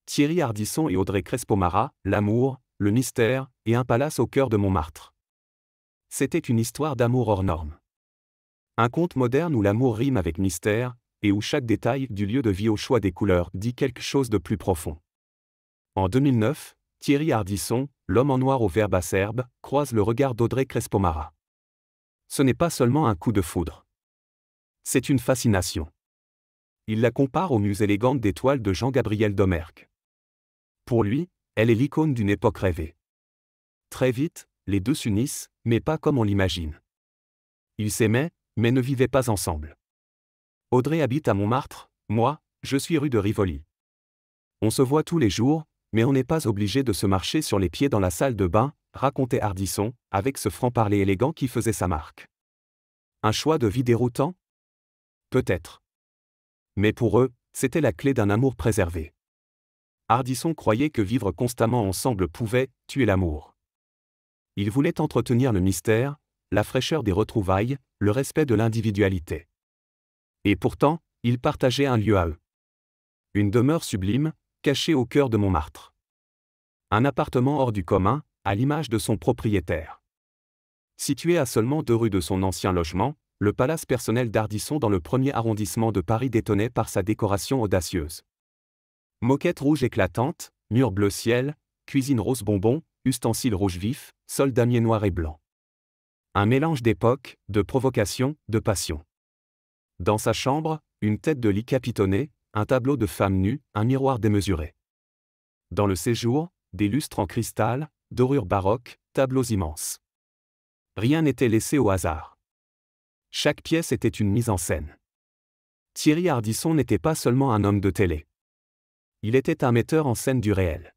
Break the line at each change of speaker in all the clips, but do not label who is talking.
Thierry Ardisson et Audrey Crespo-Mara, l'amour, le mystère, et un palace au cœur de Montmartre. C'était une histoire d'amour hors norme. Un conte moderne où l'amour rime avec mystère, et où chaque détail, du lieu de vie au choix des couleurs, dit quelque chose de plus profond. En 2009, Thierry Ardisson, l'homme en noir au verbe acerbe, croise le regard d'Audrey Crespo-Mara. Ce n'est pas seulement un coup de foudre. C'est une fascination. Il la compare aux muses élégantes des toiles de Jean-Gabriel Domergue. Pour lui, elle est l'icône d'une époque rêvée. Très vite, les deux s'unissent, mais pas comme on l'imagine. Ils s'aimaient, mais ne vivaient pas ensemble. Audrey habite à Montmartre, moi, je suis rue de Rivoli. On se voit tous les jours, mais on n'est pas obligé de se marcher sur les pieds dans la salle de bain, racontait Ardisson, avec ce franc-parler élégant qui faisait sa marque. Un choix de vie déroutant ? Peut-être. Mais pour eux, c'était la clé d'un amour préservé. Ardisson croyait que vivre constamment ensemble pouvait tuer l'amour. Il voulait entretenir le mystère, la fraîcheur des retrouvailles, le respect de l'individualité. Et pourtant, ils partageaient un lieu à eux. Une demeure sublime, cachée au cœur de Montmartre. Un appartement hors du commun, à l'image de son propriétaire. Situé à seulement 2 rues de son ancien logement, le palace personnel d'Ardisson dans le 1er arrondissement de Paris détonnait par sa décoration audacieuse. Moquette rouge éclatante, mur bleu ciel, cuisine rose bonbon, ustensiles rouge vif, sol damier noir et blanc. Un mélange d'époque, de provocation, de passion. Dans sa chambre, une tête de lit capitonnée, un tableau de femme nue, un miroir démesuré. Dans le séjour, des lustres en cristal, dorures baroques, tableaux immenses. Rien n'était laissé au hasard. Chaque pièce était une mise en scène. Thierry Ardisson n'était pas seulement un homme de télé. Il était un metteur en scène du réel.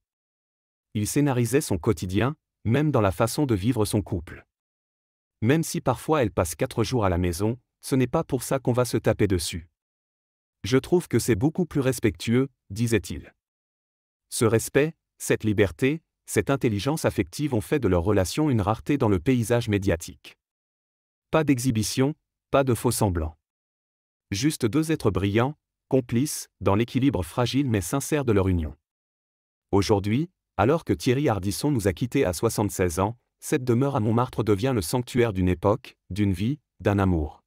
Il scénarisait son quotidien, même dans la façon de vivre son couple. Même si parfois elle passe 4 jours à la maison, ce n'est pas pour ça qu'on va se taper dessus. Je trouve que c'est beaucoup plus respectueux, disait-il. Ce respect, cette liberté, cette intelligence affective ont fait de leur relation une rareté dans le paysage médiatique. Pas d'exhibition, pas de faux-semblants. Juste 2 êtres brillants, complices, dans l'équilibre fragile mais sincère de leur union. Aujourd'hui, alors que Thierry Ardisson nous a quittés à 76 ans, cette demeure à Montmartre devient le sanctuaire d'une époque, d'une vie, d'un amour.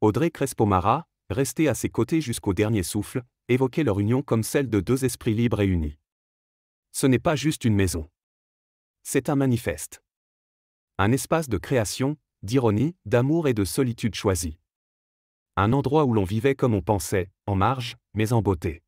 Audrey Crespo-Mara, restée à ses côtés jusqu'au dernier souffle, évoquait leur union comme celle de 2 esprits libres et unis. Ce n'est pas juste une maison. C'est un manifeste. Un espace de création, d'ironie, d'amour et de solitude choisie. Un endroit où l'on vivait comme on pensait, en marge, mais en beauté.